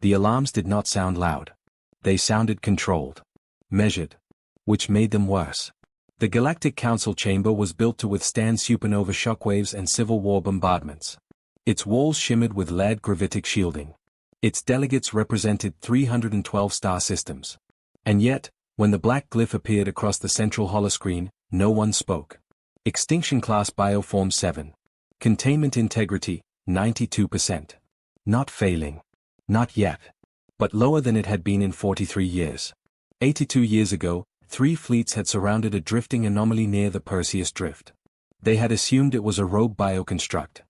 The alarms did not sound loud. They sounded controlled. Measured. Which made them worse. The Galactic Council chamber was built to withstand supernova shockwaves and Civil War bombardments. Its walls shimmered with lead gravitic shielding. Its delegates represented 312 star systems. And yet, when the black glyph appeared across the central holoscreen, no one spoke. Extinction Class Bioform 7. Containment Integrity, 92%. Not failing. Not yet. But lower than it had been in 43 years. 82 years ago, 3 fleets had surrounded a drifting anomaly near the Perseus Drift. They had assumed it was a rogue bioconstruct.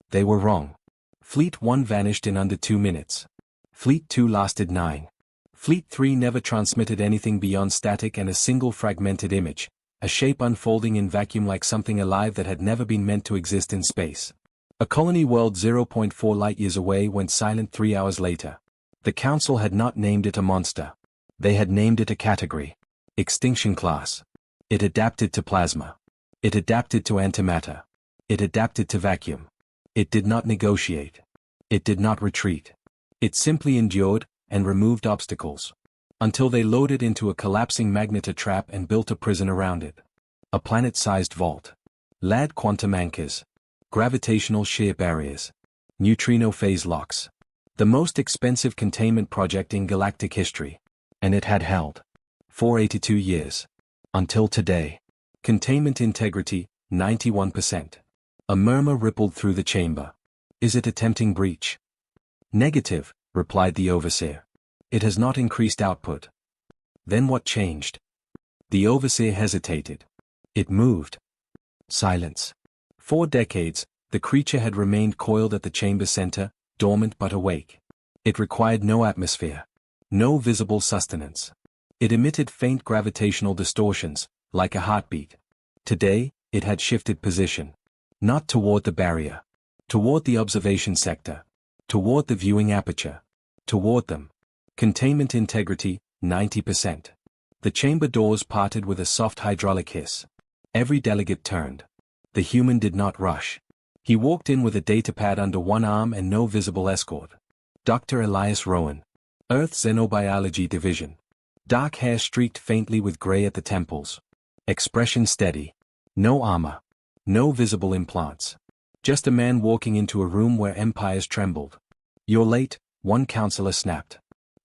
They were wrong. Fleet 1 vanished in under 2 minutes. Fleet 2 lasted 9. Fleet 3 never transmitted anything beyond static and a single fragmented image, a shape unfolding in vacuum like something alive that had never been meant to exist in space. A colony world 0.4 light-years away went silent 3 hours later. The Council had not named it a monster. They had named it a category. Extinction Class. It adapted to plasma. It adapted to antimatter. It adapted to vacuum. It did not negotiate. It did not retreat. It simply endured and removed obstacles. Until they loaded into a collapsing magnetar trap and built a prison around it. A planet-sized vault. LAD quantum anchors. Gravitational shear barriers. Neutrino phase locks. The most expensive containment project in galactic history. And it had held. For 82 years. Until today. Containment integrity, 91%. A murmur rippled through the chamber. Is it attempting breach? Negative, replied the Overseer. It has not increased output. Then what changed? The Overseer hesitated. It moved. Silence. 4 decades, the creature had remained coiled at the chamber center, dormant but awake. It required no atmosphere. No visible sustenance. It emitted faint gravitational distortions, like a heartbeat. Today, it had shifted position. Not toward the barrier. Toward the observation sector. Toward the viewing aperture. Toward them. Containment integrity, 90%. The chamber doors parted with a soft hydraulic hiss. Every delegate turned. The human did not rush. He walked in with a datapad under one arm and no visible escort. Dr. Elias Rowan. Earth Xenobiology Division. Dark hair streaked faintly with gray at the temples. Expression steady. No armor. No visible implants. Just a man walking into a room where empires trembled. You're late, one counselor snapped.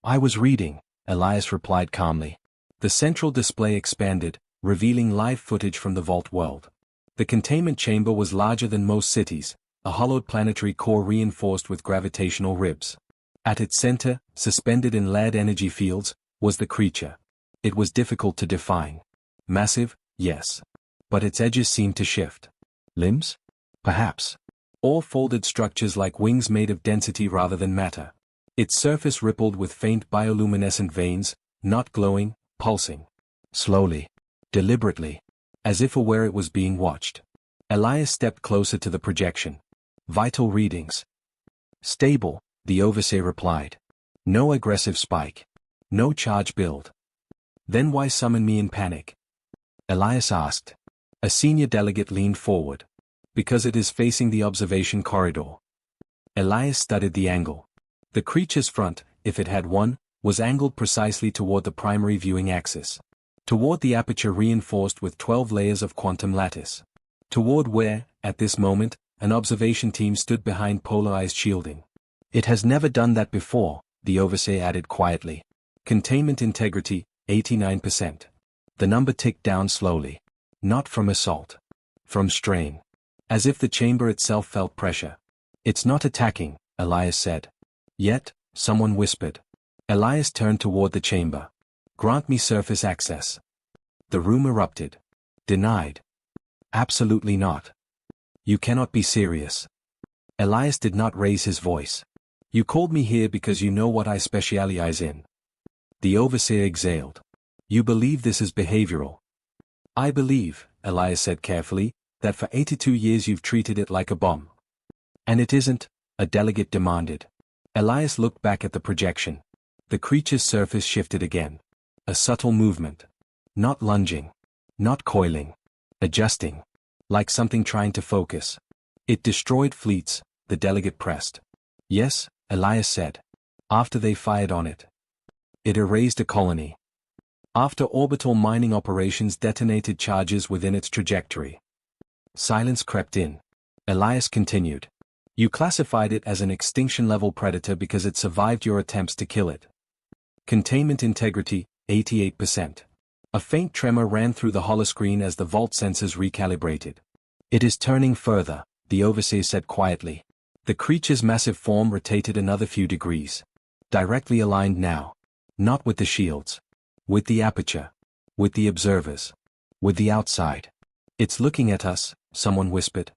I was reading, Elias replied calmly. The central display expanded, revealing live footage from the vault world. The containment chamber was larger than most cities, a hollowed planetary core reinforced with gravitational ribs. At its center, suspended in lead energy fields, was the creature. It was difficult to define. Massive, yes. But its edges seemed to shift. Limbs? Perhaps. Or folded structures like wings made of density rather than matter. Its surface rippled with faint bioluminescent veins, not glowing, pulsing. Slowly. Deliberately. As if aware it was being watched. Elias stepped closer to the projection. Vital readings. Stable, the Overseer replied. No aggressive spike. No charge build. Then why summon me in panic? Elias asked. A senior delegate leaned forward. Because it is facing the observation corridor. Elias studied the angle. The creature's front, if it had one, was angled precisely toward the primary viewing axis. Toward the aperture reinforced with 12 layers of quantum lattice. Toward where, at this moment, an observation team stood behind polarized shielding. It has never done that before, the Overseer added quietly. Containment integrity, 89%. The number ticked down slowly. Not from assault. From strain. As if the chamber itself felt pressure. It's not attacking, Elias said. Yet, someone whispered. Elias turned toward the chamber. Grant me surface access. The room erupted. Denied. Absolutely not. You cannot be serious. Elias did not raise his voice. You called me here because you know what I specialize in. The Overseer exhaled. You believe this is behavioral. I believe, Elias said carefully, that for 82 years you've treated it like a bomb. And it isn't, a delegate demanded. Elias looked back at the projection. The creature's surface shifted again. A subtle movement. Not lunging. Not coiling. Adjusting. Like something trying to focus. It destroyed fleets, the delegate pressed. Yes, Elias said. After they fired on it, it erased a colony. After orbital mining operations detonated charges within its trajectory. Silence crept in. Elias continued. You classified it as an extinction-level predator because it survived your attempts to kill it. Containment integrity, 88%. A faint tremor ran through the holoscreen as the vault sensors recalibrated. It is turning further, the overseer said quietly. The creature's massive form rotated another few degrees. Directly aligned now. Not with the shields. With the aperture. With the observers. With the outside. It's looking at us, someone whispered.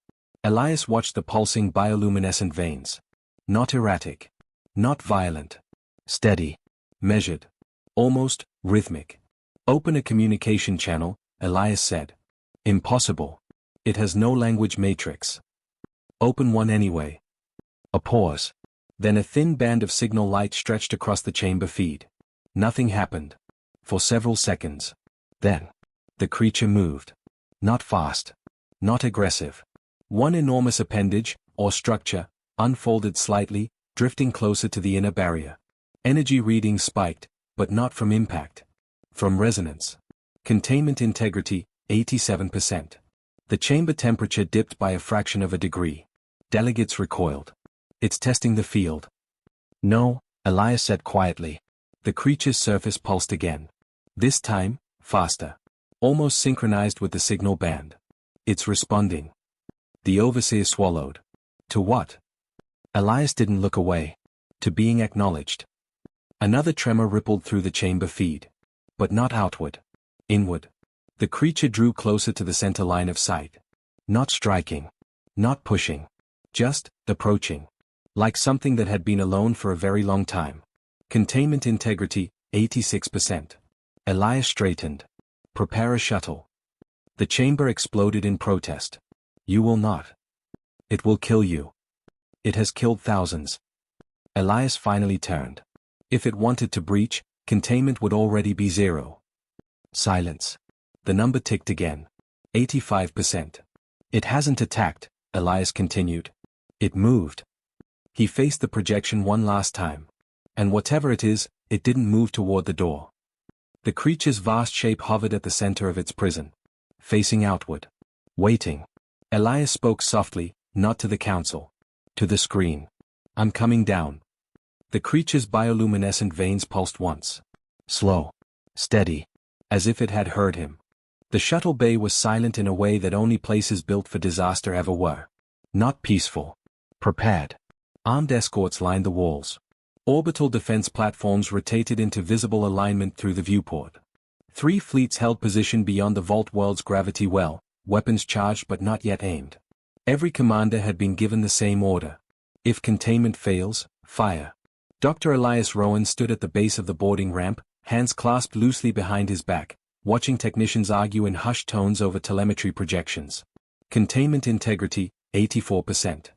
Elias watched the pulsing bioluminescent veins. Not erratic. Not violent. Steady. Measured. Almost rhythmic. Open a communication channel, Elias said. Impossible. It has no language matrix. Open one anyway. A pause. Then a thin band of signal light stretched across the chamber feed. Nothing happened. For several seconds. Then, the creature moved. Not fast. Not aggressive. One enormous appendage, or structure, unfolded slightly, drifting closer to the inner barrier. Energy readings spiked, but not from impact. From resonance. Containment integrity, 87%. The chamber temperature dipped by a fraction of a degree. Delegates recoiled. It's testing the field. No, Elias said quietly. The creature's surface pulsed again. This time, faster. Almost synchronized with the signal band. It's responding. The overseer swallowed. To what? Elias didn't look away. To being acknowledged. Another tremor rippled through the chamber feed. But not outward. Inward. The creature drew closer to the center line of sight. Not striking. Not pushing. Just approaching. Like something that had been alone for a very long time. Containment integrity, 86%. Elias straightened. Prepare a shuttle. The chamber exploded in protest. You will not. It will kill you. It has killed thousands. Elias finally turned. If it wanted to breach, containment would already be 0. Silence. The number ticked again. 85%. It hasn't attacked, Elias continued. It moved. He faced the projection one last time. And whatever it is, it didn't move toward the door. The creature's vast shape hovered at the center of its prison. Facing outward. Waiting. Elias spoke softly, not to the council. To the screen. I'm coming down. The creature's bioluminescent veins pulsed once. Slow. Steady. As if it had heard him. The shuttle bay was silent in a way that only places built for disaster ever were. Not peaceful. Prepared. Armed escorts lined the walls. Orbital defense platforms rotated into visible alignment through the viewport. 3 fleets held position beyond the vault world's gravity well, weapons charged but not yet aimed. Every commander had been given the same order. If containment fails, fire. Dr. Elias Rowan stood at the base of the boarding ramp, hands clasped loosely behind his back, watching technicians argue in hushed tones over telemetry projections. Containment integrity, 84%.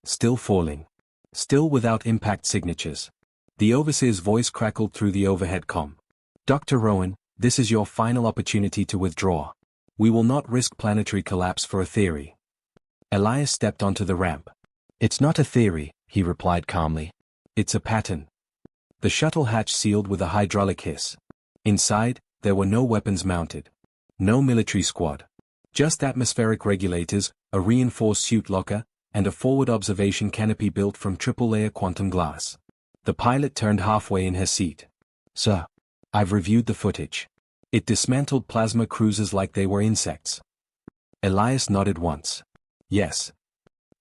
Still falling. Still without impact signatures. The overseer's voice crackled through the overhead comm. Dr. Rowan, this is your final opportunity to withdraw. We will not risk planetary collapse for a theory. Elias stepped onto the ramp. It's not a theory, he replied calmly. It's a pattern. The shuttle hatch sealed with a hydraulic hiss. Inside, there were no weapons mounted. No military squad. Just atmospheric regulators, a reinforced suit locker, and a forward observation canopy built from triple-layer quantum glass. The pilot turned halfway in her seat. Sir. I've reviewed the footage. It dismantled plasma cruisers like they were insects. Elias nodded once. Yes.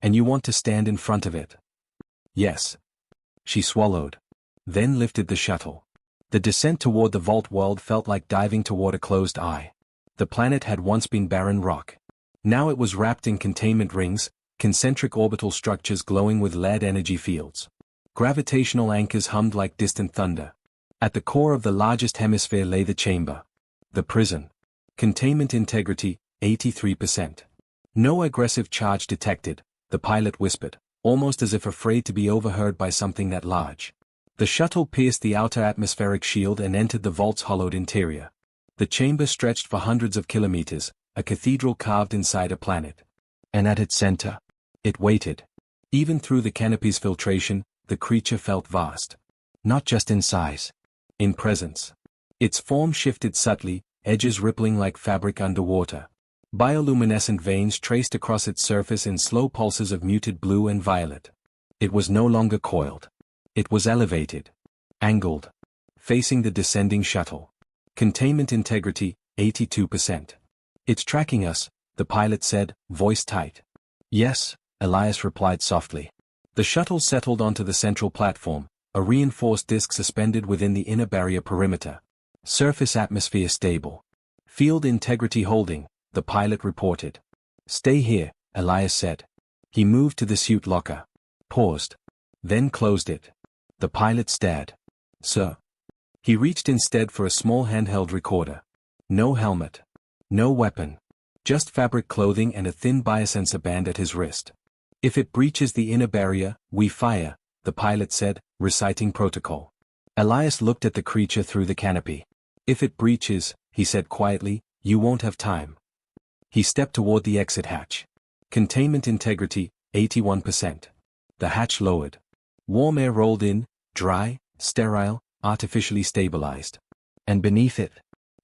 And you want to stand in front of it? Yes. She swallowed. Then lifted the shuttle. The descent toward the vault world felt like diving toward a closed eye. The planet had once been barren rock. Now it was wrapped in containment rings, concentric orbital structures glowing with lead energy fields. Gravitational anchors hummed like distant thunder. At the core of the largest hemisphere lay the chamber. The prison. Containment integrity, 83%. No aggressive charge detected, the pilot whispered, almost as if afraid to be overheard by something that large. The shuttle pierced the outer atmospheric shield and entered the vault's hollowed interior. The chamber stretched for hundreds of kilometers, a cathedral carved inside a planet. And at its center, it waited. Even through the canopy's filtration, the creature felt vast. Not just in size. In presence. Its form shifted subtly, edges rippling like fabric underwater. Bioluminescent veins traced across its surface in slow pulses of muted blue and violet. It was no longer coiled. It was elevated. Angled. Facing the descending shuttle. Containment integrity, 82%. It's tracking us, the pilot said, voice tight. Yes, Elias replied softly. The shuttle settled onto the central platform, a reinforced disc suspended within the inner barrier perimeter. Surface atmosphere stable. Field integrity holding, the pilot reported. Stay here, Elias said. He moved to the suit locker. Paused. Then closed it. The pilot stared. Sir. He reached instead for a small handheld recorder. No helmet. No weapon. Just fabric clothing and a thin biosensor band at his wrist. If it breaches the inner barrier, we fire, the pilot said, reciting protocol. Elias looked at the creature through the canopy. If it breaches, he said quietly, you won't have time. He stepped toward the exit hatch. Containment integrity, 81%. The hatch lowered. Warm air rolled in, dry, sterile, artificially stabilized. And beneath it,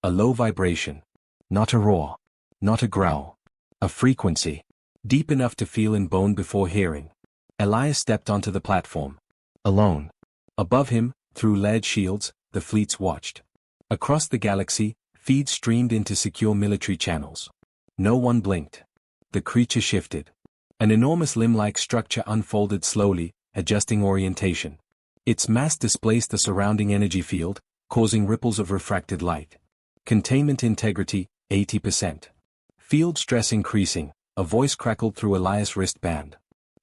a low vibration. Not a roar. Not a growl. A frequency. Deep enough to feel in bone before hearing. Elias stepped onto the platform. Alone. Above him, through lead shields, the fleets watched. Across the galaxy, feeds streamed into secure military channels. No one blinked. The creature shifted. An enormous limb-like structure unfolded slowly, adjusting orientation. Its mass displaced the surrounding energy field, causing ripples of refracted light. Containment integrity, 80%. Field stress increasing, a voice crackled through Elias' wristband.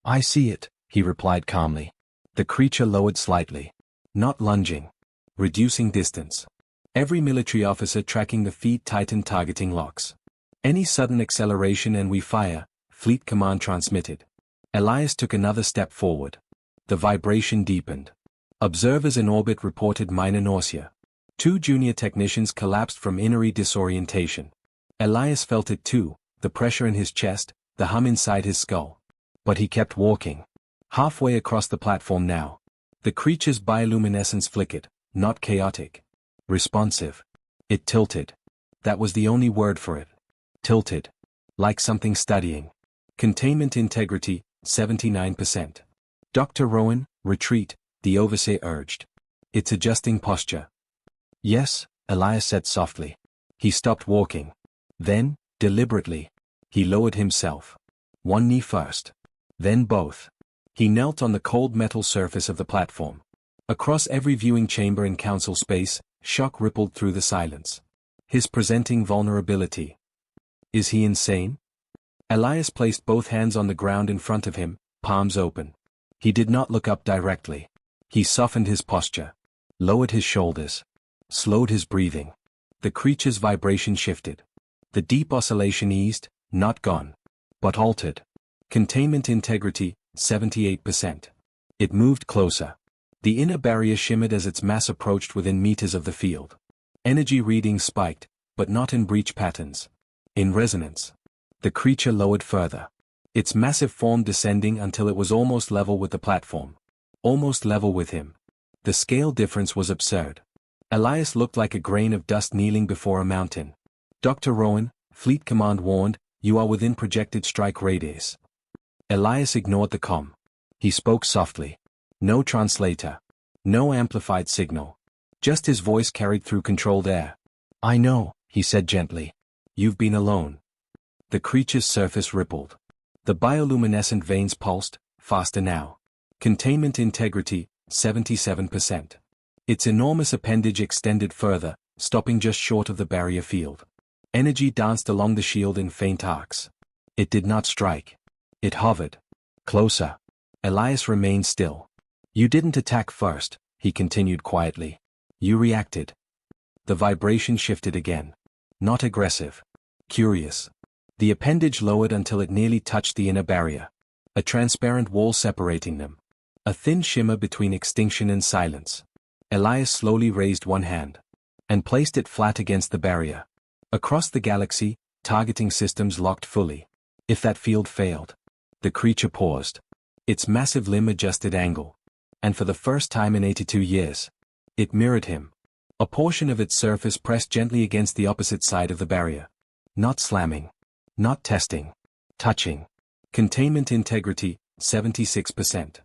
I see it, he replied calmly. The creature lowered slightly. Not lunging. Reducing distance. Every military officer tracking the feed tightened targeting locks. Any sudden acceleration and we fire, Fleet Command transmitted. Elias took another step forward. The vibration deepened. Observers in orbit reported minor nausea. 2 junior technicians collapsed from injury disorientation. Elias felt it too, the pressure in his chest, the hum inside his skull. But he kept walking. Halfway across the platform now. The creature's bioluminescence flickered, not chaotic. Responsive. It tilted. That was the only word for it. Tilted. Like something studying. Containment integrity, 79%. Dr. Rowan, retreat, the overseer urged. It's adjusting posture. Yes, Elias said softly. He stopped walking. Then, deliberately, he lowered himself. One knee first. Then both. He knelt on the cold metal surface of the platform. Across every viewing chamber in council space, shock rippled through the silence. His presenting vulnerability. Is he insane? Elias placed both hands on the ground in front of him, palms open. He did not look up directly. He softened his posture. Lowered his shoulders. Slowed his breathing. The creature's vibration shifted. The deep oscillation eased, not gone. But altered. Containment integrity, 78%. It moved closer. The inner barrier shimmered as its mass approached within meters of the field. Energy readings spiked, but not in breach patterns. In resonance. The creature lowered further. Its massive form descending until it was almost level with the platform. Almost level with him. The scale difference was absurd. Elias looked like a grain of dust kneeling before a mountain. Dr. Rowan, Fleet Command warned, you are within projected strike radius. Elias ignored the comm. He spoke softly. No translator. No amplified signal. Just his voice carried through controlled air. I know, he said gently. You've been alone. The creature's surface rippled. The bioluminescent veins pulsed, faster now. Containment integrity, 77%. Its enormous appendage extended further, stopping just short of the barrier field. Energy danced along the shield in faint arcs. It did not strike. It hovered. Closer. Elias remained still. You didn't attack first, he continued quietly. You reacted. The vibration shifted again. Not aggressive. Curious. The appendage lowered until it nearly touched the inner barrier. A transparent wall separating them. A thin shimmer between extinction and silence. Elias slowly raised one hand. And placed it flat against the barrier. Across the galaxy, targeting systems locked fully. If that field failed. The creature paused. Its massive limb adjusted angle. And for the first time in 82 years, it mirrored him. A portion of its surface pressed gently against the opposite side of the barrier. Not slamming. Not testing. Touching. Containment integrity, 76%.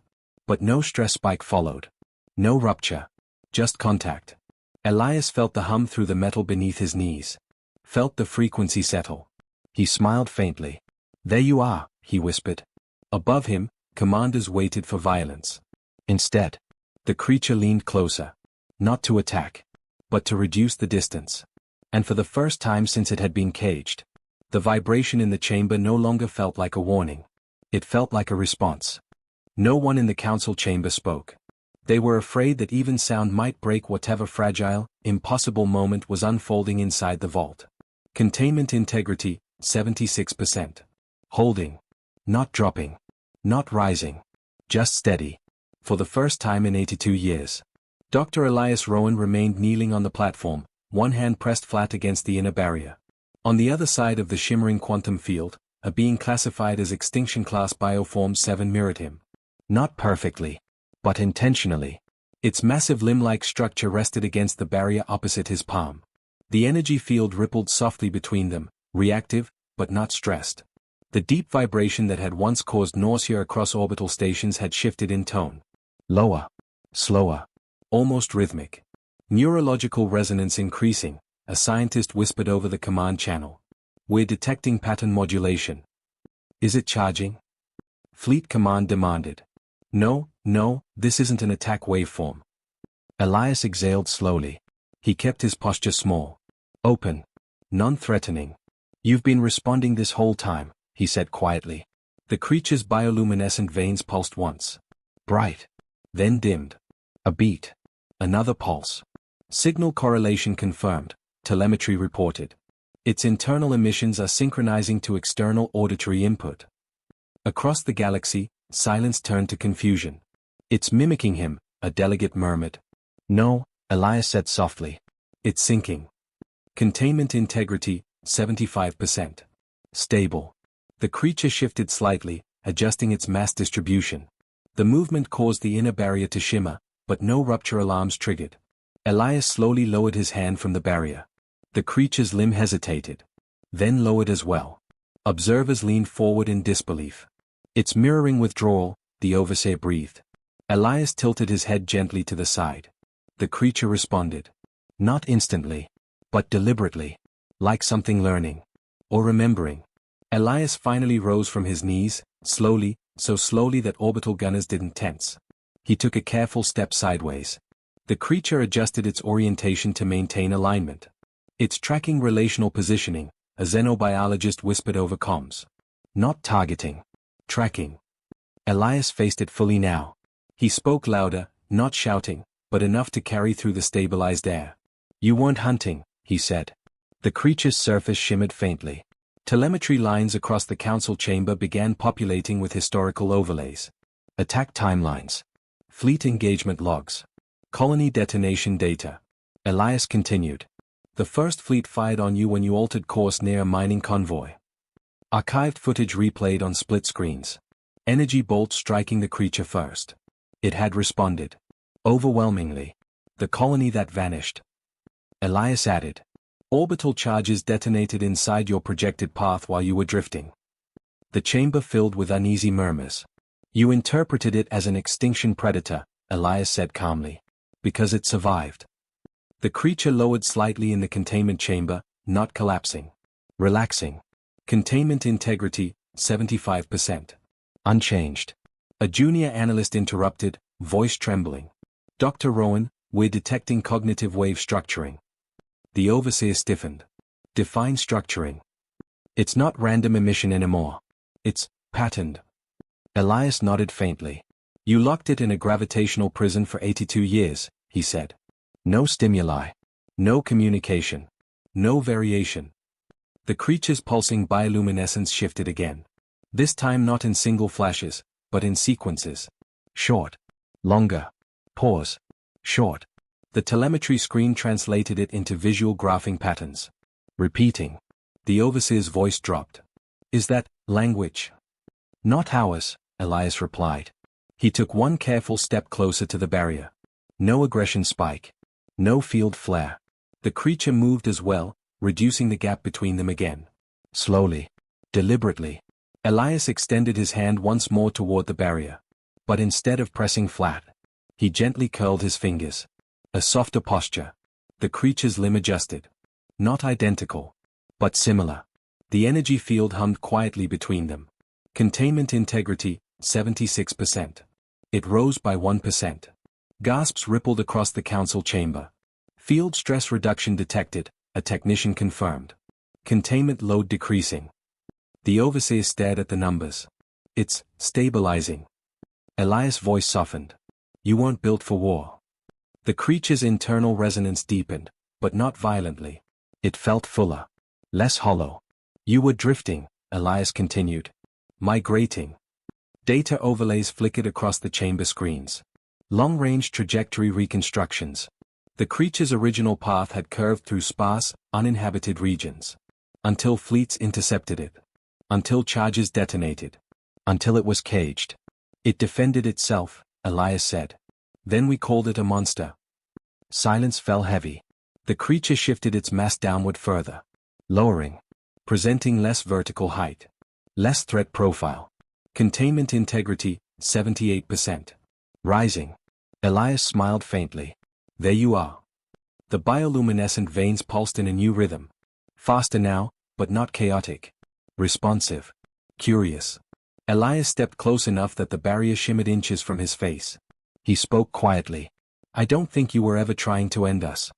But no stress spike followed. No rupture. Just contact. Elias felt the hum through the metal beneath his knees. Felt the frequency settle. He smiled faintly. There you are, he whispered. Above him, commanders waited for violence. Instead, the creature leaned closer. Not to attack, but to reduce the distance. And for the first time since it had been caged, the vibration in the chamber no longer felt like a warning. It felt like a response. No one in the council chamber spoke. They were afraid that even sound might break whatever fragile, impossible moment was unfolding inside the vault. Containment integrity, 76%. Holding. Not dropping. Not rising. Just steady. For the first time in 82 years. Dr. Elias Rowan remained kneeling on the platform, one hand pressed flat against the inner barrier. On the other side of the shimmering quantum field, a being classified as Extinction Class Bioform 7 mirrored him. Not perfectly, but intentionally. Its massive limb-like structure rested against the barrier opposite his palm. The energy field rippled softly between them, reactive, but not stressed. The deep vibration that had once caused nausea across orbital stations had shifted in tone. Lower. Slower. Almost rhythmic. Neurological resonance increasing, a scientist whispered over the command channel. We're detecting pattern modulation. Is it charging? Fleet Command demanded. No, this isn't an attack waveform. Elias exhaled slowly. He kept his posture small. Open. Non-threatening. You've been responding this whole time, he said quietly. The creature's bioluminescent veins pulsed once. Bright. Then dimmed. A beat. Another pulse. Signal correlation confirmed, telemetry reported. Its internal emissions are synchronizing to external auditory input. Across the galaxy, silence turned to confusion. It's mimicking him, a delegate murmured. No, Elias said softly. It's sinking. Containment integrity, 75%. Stable. The creature shifted slightly, adjusting its mass distribution. The movement caused the inner barrier to shimmer, but no rupture alarms triggered. Elias slowly lowered his hand from the barrier. The creature's limb hesitated. Then lowered as well. Observers leaned forward in disbelief. It's mirroring withdrawal, the overseer breathed. Elias tilted his head gently to the side. The creature responded. Not instantly, but deliberately. Like something learning. Or remembering. Elias finally rose from his knees, slowly, so slowly that orbital gunners didn't tense. He took a careful step sideways. The creature adjusted its orientation to maintain alignment. It's tracking relational positioning, a xenobiologist whispered over comms. Not targeting. Tracking. Elias faced it fully now. He spoke louder, not shouting, but enough to carry through the stabilized air. You weren't hunting, he said. The creature's surface shimmered faintly. Telemetry lines across the council chamber began populating with historical overlays. Attack timelines. Fleet engagement logs. Colony detonation data. Elias continued. The first fleet fired on you when you altered course near a mining convoy. Archived footage replayed on split screens. Energy bolts striking the creature first. It had responded. Overwhelmingly. The colony that vanished. Elias added. Orbital charges detonated inside your projected path while you were drifting. The chamber filled with uneasy murmurs. You interpreted it as an extinction predator, Elias said calmly. Because it survived. The creature lowered slightly in the containment chamber, not collapsing. Relaxing. Containment integrity, 75%. Unchanged. A junior analyst interrupted, voice trembling. Dr. Rowan, we're detecting cognitive wave structuring. The overseer stiffened. Define structuring. It's not random emission anymore. It's patterned. Elias nodded faintly. You locked it in a gravitational prison for 82 years, he said. No stimuli. No communication. No variation. The creature's pulsing bioluminescence shifted again. This time not in single flashes, but in sequences. Short. Longer. Pause. Short. The telemetry screen translated it into visual graphing patterns. Repeating. The overseer's voice dropped. Is that language? Not ours, Elias replied. He took one careful step closer to the barrier. No aggression spike. No field flare. The creature moved as well, reducing the gap between them again. Slowly. Deliberately. Elias extended his hand once more toward the barrier. But instead of pressing flat, he gently curled his fingers. A softer posture. The creature's limb adjusted. Not identical, but similar. The energy field hummed quietly between them. Containment integrity, 76%. It rose by 1%. Gasps rippled across the council chamber. Field stress reduction detected, a technician confirmed. Containment load decreasing. The overseer stared at the numbers. It's stabilizing. Elias' voice softened. You weren't built for war. The creature's internal resonance deepened, but not violently. It felt fuller. Less hollow. You were drifting, Elias continued. Migrating. Data overlays flickered across the chamber screens. Long-range trajectory reconstructions. The creature's original path had curved through sparse, uninhabited regions. Until fleets intercepted it. Until charges detonated. Until it was caged. It defended itself, Elias said. Then we called it a monster. Silence fell heavy. The creature shifted its mass downward further. Lowering. Presenting less vertical height. Less threat profile. Containment integrity, 78%. Rising. Elias smiled faintly. There you are. The bioluminescent veins pulsed in a new rhythm. Faster now, but not chaotic. Responsive. Curious. Elias stepped close enough that the barrier shimmered inches from his face. He spoke quietly. I don't think you were ever trying to end us.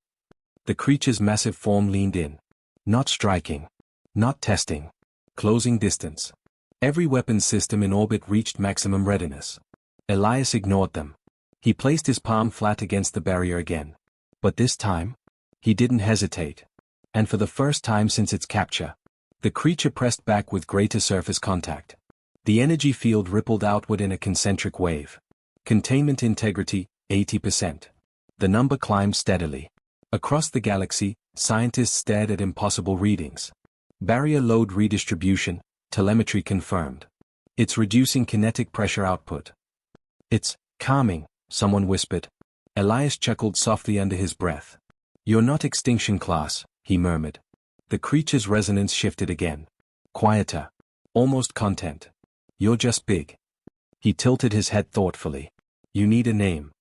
The creature's massive form leaned in. Not striking. Not testing. Closing distance. Every weapons system in orbit reached maximum readiness. Elias ignored them. He placed his palm flat against the barrier again. But this time, he didn't hesitate. And for the first time since its capture, the creature pressed back with greater surface contact. The energy field rippled outward in a concentric wave. Containment integrity, 80%. The number climbed steadily. Across the galaxy, scientists stared at impossible readings. Barrier load redistribution, telemetry confirmed. It's reducing kinetic pressure output. It's calming, someone whispered. Elias chuckled softly under his breath. You're not extinction class, he murmured. The creature's resonance shifted again. Quieter. Almost content. You're just big. He tilted his head thoughtfully. You need a name.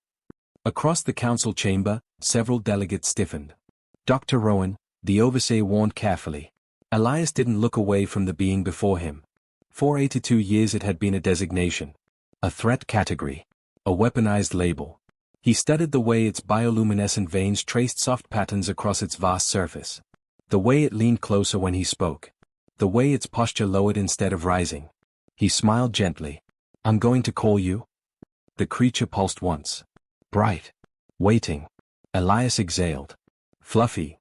Across the council chamber, several delegates stiffened. Dr. Rowan, the overseer warned carefully. Elias didn't look away from the being before him. For 82 years it had been a designation. A threat category. A weaponized label. He studied the way its bioluminescent veins traced soft patterns across its vast surface. The way it leaned closer when he spoke. The way its posture lowered instead of rising. He smiled gently. I'm going to call you. The creature pulsed once. Bright. Waiting. Elias exhaled. Fluffy.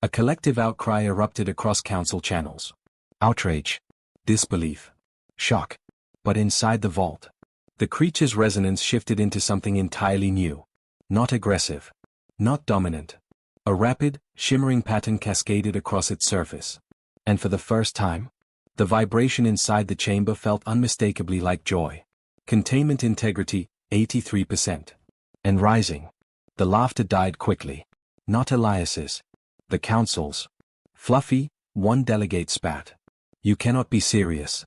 A collective outcry erupted across council channels. Outrage. Disbelief. Shock. But inside the vault, the creature's resonance shifted into something entirely new. Not aggressive. Not dominant. A rapid, shimmering pattern cascaded across its surface. And for the first time, the vibration inside the chamber felt unmistakably like joy. Containment integrity, 83%. And rising. The laughter died quickly. Not Elias's. The council's. Fluffy, one delegate spat. You cannot be serious.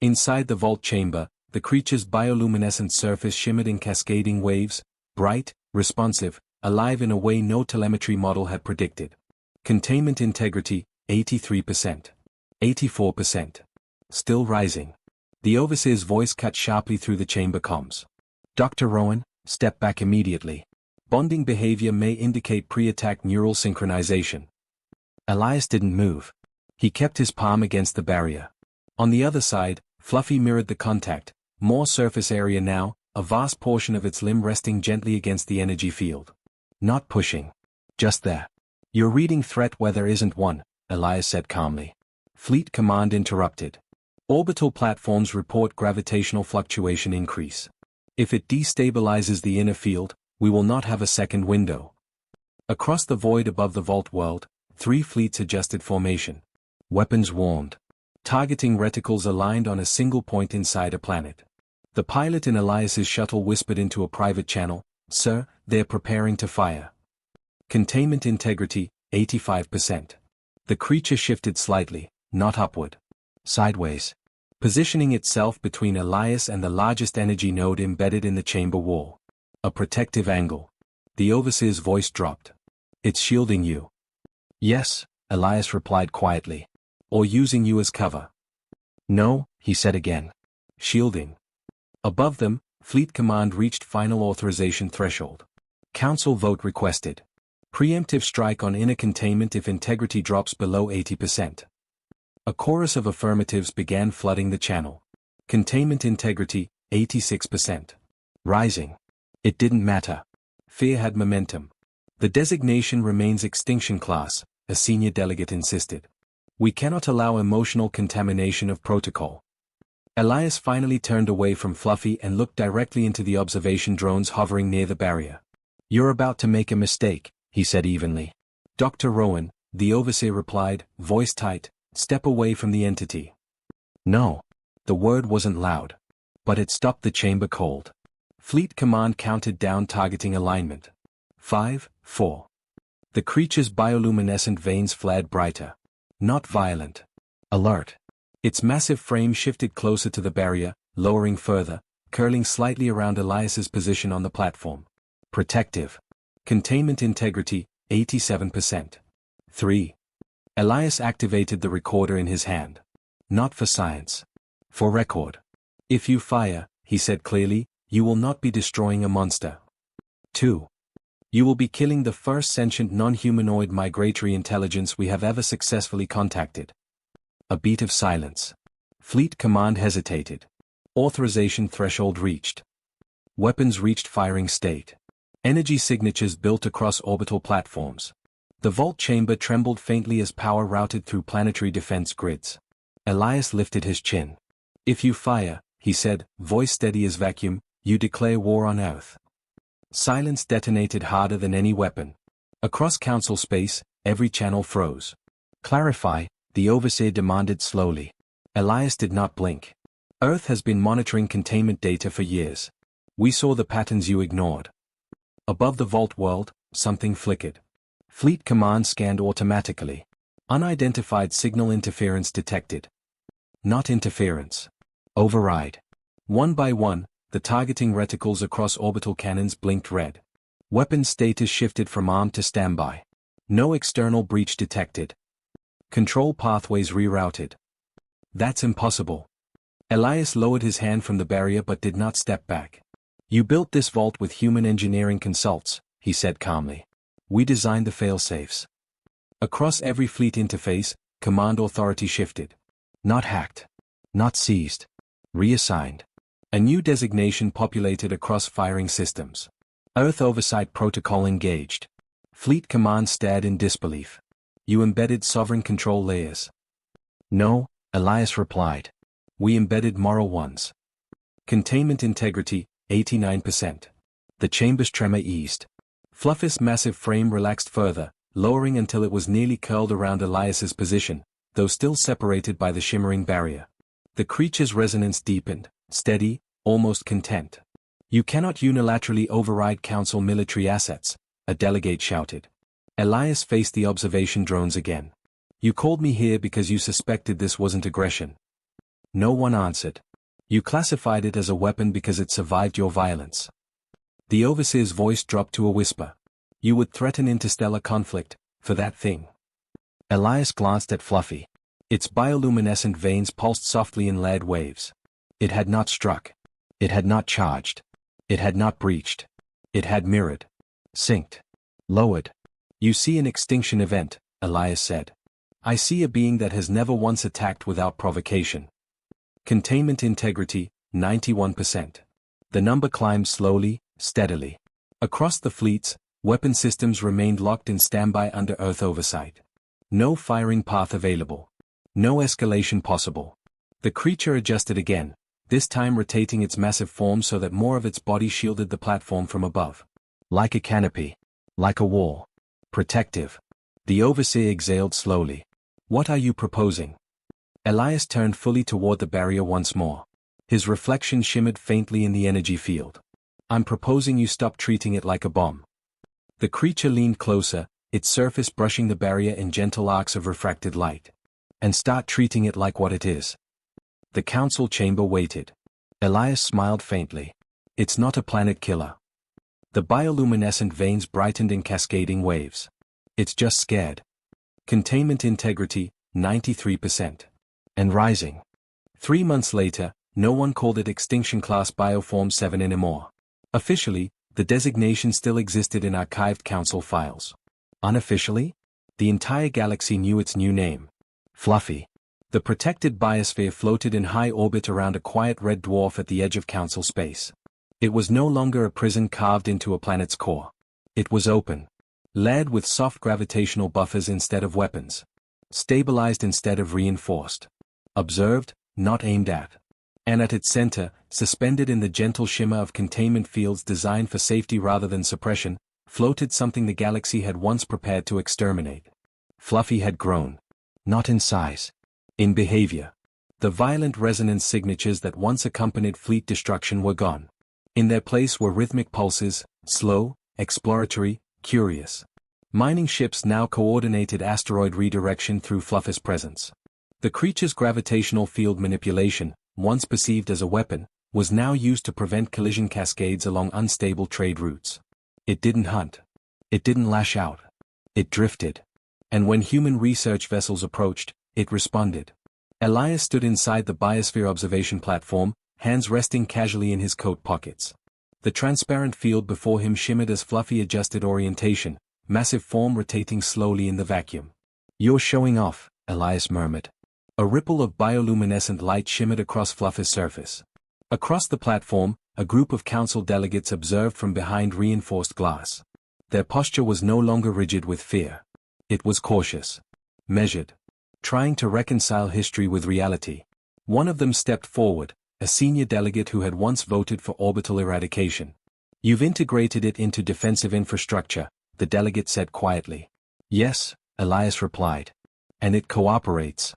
Inside the vault chamber, the creature's bioluminescent surface shimmered in cascading waves, bright, responsive, alive in a way no telemetry model had predicted. Containment integrity, 83%. 84%. Still rising. The overseer's voice cut sharply through the chamber comms. Dr. Rowan, step back immediately. Bonding behavior may indicate pre-attack neural synchronization. Elias didn't move. He kept his palm against the barrier. On the other side, Fluffy mirrored the contact, more surface area now, a vast portion of its limb resting gently against the energy field. Not pushing. Just there. You're reading threat where there isn't one, Elias said calmly. Fleet Command interrupted. Orbital platforms report gravitational fluctuation increase. If it destabilizes the inner field, we will not have a second window. Across the void above the vault world, 3 fleets adjusted formation. Weapons warmed. Targeting reticles aligned on a single point inside a planet. The pilot in Elias's shuttle whispered into a private channel, "Sir, they're preparing to fire." Containment integrity, 85%. The creature shifted slightly, not upward. Sideways. Positioning itself between Elias and the largest energy node embedded in the chamber wall. A protective angle. The overseer's voice dropped. "It's shielding you." "Yes," Elias replied quietly. "Or using you as cover." "No," he said again. "Shielding." Above them, Fleet Command reached final authorization threshold. Council vote requested. Preemptive strike on inner containment if integrity drops below 80%. A chorus of affirmatives began flooding the channel. Containment integrity, 86%. Rising. It didn't matter. Fear had momentum. "The designation remains extinction class," a senior delegate insisted. "We cannot allow emotional contamination of protocol." Elias finally turned away from Fluffy and looked directly into the observation drones hovering near the barrier. "You're about to make a mistake," he said evenly. "Dr. Rowan," the overseer replied, voice tight, "step away from the entity." No. The word wasn't loud. But it stopped the chamber cold. Fleet Command counted down targeting alignment. 5, 4. The creature's bioluminescent veins flared brighter. Not violent. Alert. Its massive frame shifted closer to the barrier, lowering further, curling slightly around Elias's position on the platform. Protective. Containment integrity, 87%. 3. Elias activated the recorder in his hand. "Not for science. For record. If you fire," he said clearly, "you will not be destroying a monster. 2. You will be killing the first sentient non-humanoid migratory intelligence we have ever successfully contacted." A beat of silence. Fleet Command hesitated. Authorization threshold reached. Weapons reached firing state. Energy signatures built across orbital platforms. The vault chamber trembled faintly as power routed through planetary defense grids. Elias lifted his chin. "If you fire," he said, voice steady as vacuum, "you declare war on Earth." Silence detonated harder than any weapon. Across council space, every channel froze. "Clarify," the overseer demanded slowly. Elias did not blink. "Earth has been monitoring containment data for years. We saw the patterns you ignored." Above the vault world, something flickered. Fleet Command scanned automatically. Unidentified signal interference detected. Not interference. Override. One by one, the targeting reticles across orbital cannons blinked red. Weapon status shifted from armed to standby. No external breach detected. Control pathways rerouted. "That's impossible." Elias lowered his hand from the barrier but did not step back. "You built this vault with human engineering consults," he said calmly. "We designed the failsafes." Across every fleet interface, command authority shifted. Not hacked. Not seized. Reassigned. A new designation populated across firing systems. Earth Oversight Protocol engaged. Fleet Command stared in disbelief. "You embedded sovereign control layers." "No," Elias replied. "We embedded moral ones." Containment integrity, 89%. The chamber's tremor eased. Fluffy's massive frame relaxed further, lowering until it was nearly curled around Elias's position, though still separated by the shimmering barrier. The creature's resonance deepened, steady, almost content. "You cannot unilaterally override council military assets," a delegate shouted. Elias faced the observation drones again. "You called me here because you suspected this wasn't aggression." No one answered. "You classified it as a weapon because it survived your violence." The overseer's voice dropped to a whisper. "You would threaten interstellar conflict, for that thing." Elias glanced at Fluffy. Its bioluminescent veins pulsed softly in lead waves. It had not struck. It had not charged. It had not breached. It had mirrored. Synced. Lowered. "You see an extinction event," Elias said. "I see a being that has never once attacked without provocation." Containment integrity, 91%. The number climbed slowly, steadily. Across the fleets, weapon systems remained locked in standby under Earth oversight. No firing path available. No escalation possible. The creature adjusted again, this time rotating its massive form so that more of its body shielded the platform from above. Like a canopy. Like a wall. Protective. The overseer exhaled slowly. "What are you proposing?" Elias turned fully toward the barrier once more. His reflection shimmered faintly in the energy field. I'm proposing you stop treating it like a bomb. The creature leaned closer, its surface brushing the barrier in gentle arcs of refracted light. And start treating it like what it is. The council chamber waited. Elias smiled faintly. It's not a planet killer. The bioluminescent veins brightened in cascading waves. It's just scared. Containment integrity, 93%. And rising. 3 months later, no one called it Extinction Class Bioform 7 anymore. Officially, the designation still existed in archived council files. Unofficially, the entire galaxy knew its new name. Fluffy. The protected biosphere floated in high orbit around a quiet red dwarf at the edge of council space. It was no longer a prison carved into a planet's core. It was open. Layered with soft gravitational buffers instead of weapons. Stabilized instead of reinforced. Observed, not aimed at. And at its center, suspended in the gentle shimmer of containment fields designed for safety rather than suppression, floated something the galaxy had once prepared to exterminate. Fluffy had grown. Not in size. In behavior. The violent resonance signatures that once accompanied fleet destruction were gone. In their place were rhythmic pulses, slow, exploratory, curious. Mining ships now coordinated asteroid redirection through Fluffy's presence. The creature's gravitational field manipulation, once perceived as a weapon, was now used to prevent collision cascades along unstable trade routes. It didn't hunt. It didn't lash out. It drifted. And when human research vessels approached, it responded. Elias stood inside the biosphere observation platform, hands resting casually in his coat pockets. The transparent field before him shimmered as Fluffy adjusted orientation, massive form rotating slowly in the vacuum. You're showing off, Elias murmured. A ripple of bioluminescent light shimmered across Fluffy's surface. Across the platform, a group of council delegates observed from behind reinforced glass. Their posture was no longer rigid with fear. It was cautious. Measured. Trying to reconcile history with reality. One of them stepped forward, a senior delegate who had once voted for orbital eradication. You've integrated it into defensive infrastructure, the delegate said quietly. Yes, Elias replied. And it cooperates.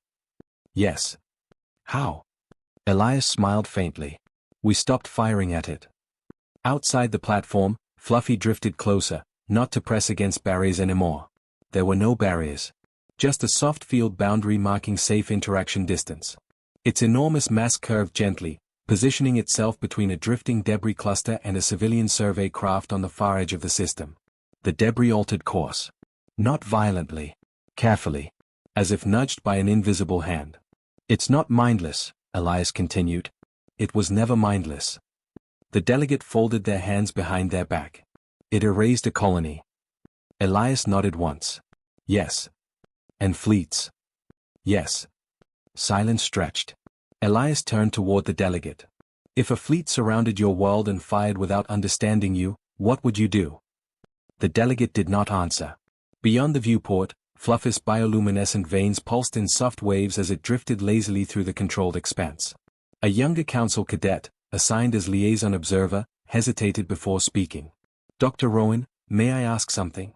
Yes. How? Elias smiled faintly. We stopped firing at it. Outside the platform, Fluffy drifted closer, not to press against barriers anymore. There were no barriers. Just a soft field boundary marking safe interaction distance. Its enormous mass curved gently, positioning itself between a drifting debris cluster and a civilian survey craft on the far edge of the system. The debris altered course. Not violently. Carefully. As if nudged by an invisible hand. It's not mindless, Elias continued. It was never mindless. The delegate folded their hands behind their back. It erased a colony. Elias nodded once. Yes. And fleets. Yes. Silence stretched. Elias turned toward the delegate. If a fleet surrounded your world and fired without understanding you, what would you do? The delegate did not answer. Beyond the viewport, Fluffy's bioluminescent veins pulsed in soft waves as it drifted lazily through the controlled expanse. A younger council cadet, assigned as liaison observer, hesitated before speaking. Dr. Rowan, may I ask something?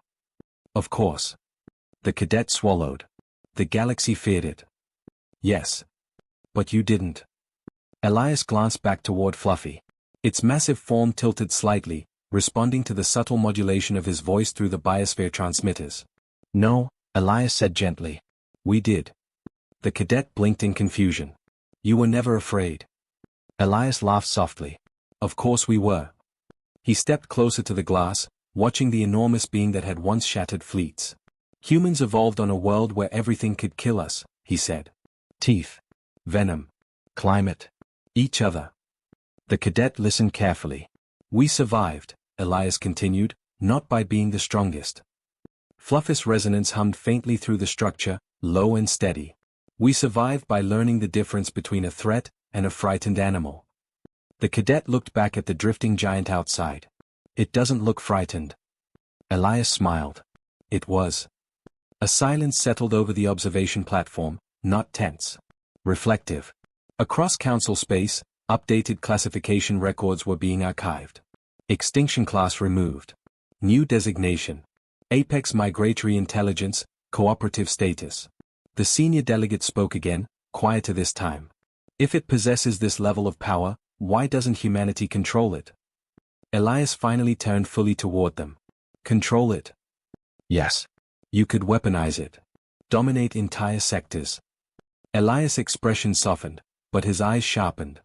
Of course. The cadet swallowed. The galaxy feared it. Yes. But you didn't. Elias glanced back toward Fluffy. Its massive form tilted slightly, responding to the subtle modulation of his voice through the biosphere transmitters. No, Elias said gently. We did. The cadet blinked in confusion. You were never afraid. Elias laughed softly. Of course we were. He stepped closer to the glass, watching the enormous being that had once shattered fleets. Humans evolved on a world where everything could kill us, he said. Teeth. Venom. Climate. Each other. The cadet listened carefully. We survived, Elias continued, not by being the strongest. Fluffy's resonance hummed faintly through the structure, low and steady. We survived by learning the difference between a threat and a frightened animal. The cadet looked back at the drifting giant outside. It doesn't look frightened. Elias smiled. It was. A silence settled over the observation platform, not tense. Reflective. Across council space, updated classification records were being archived. Extinction class removed. New designation. Apex migratory intelligence, cooperative status. The senior delegate spoke again, quieter this time. If it possesses this level of power, why doesn't humanity control it? Elias finally turned fully toward them. Control it? Yes. You could weaponize it. Dominate entire sectors. Elias' expression softened, but his eyes sharpened.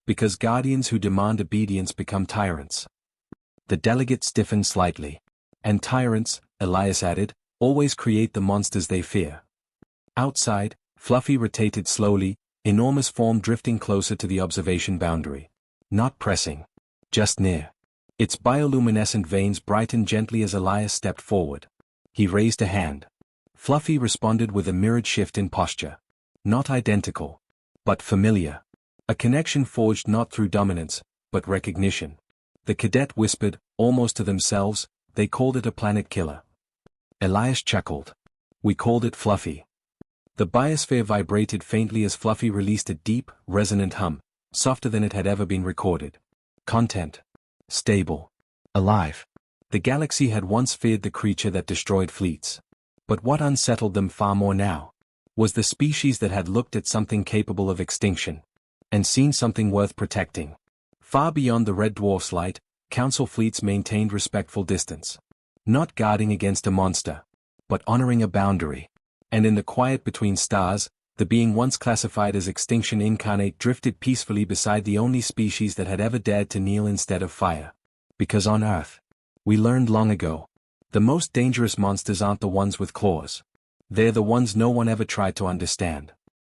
Because guardians who demand obedience become tyrants. The delegate stiffened slightly. And tyrants, Elias added, always create the monsters they fear. Outside, Fluffy rotated slowly, enormous form drifting closer to the observation boundary. Not pressing. Just near. Its bioluminescent veins brightened gently as Elias stepped forward. He raised a hand. Fluffy responded with a mirrored shift in posture. Not identical. But familiar. A connection forged not through dominance, but recognition. The cadet whispered, almost to themselves, they called it a planet killer. Elias chuckled. We called it Fluffy. The biosphere vibrated faintly as Fluffy released a deep, resonant hum, softer than it had ever been recorded. Content. Stable. Alive. The galaxy had once feared the creature that destroyed fleets. But what unsettled them far more now was the species that had looked at something capable of extinction and seen something worth protecting. Far beyond the red dwarf's light, council fleets maintained respectful distance. Not guarding against a monster, but honoring a boundary. And in the quiet between stars, the being once classified as extinction incarnate drifted peacefully beside the only species that had ever dared to kneel instead of fire. Because on Earth, we learned long ago, the most dangerous monsters aren't the ones with claws. They're the ones no one ever tried to understand.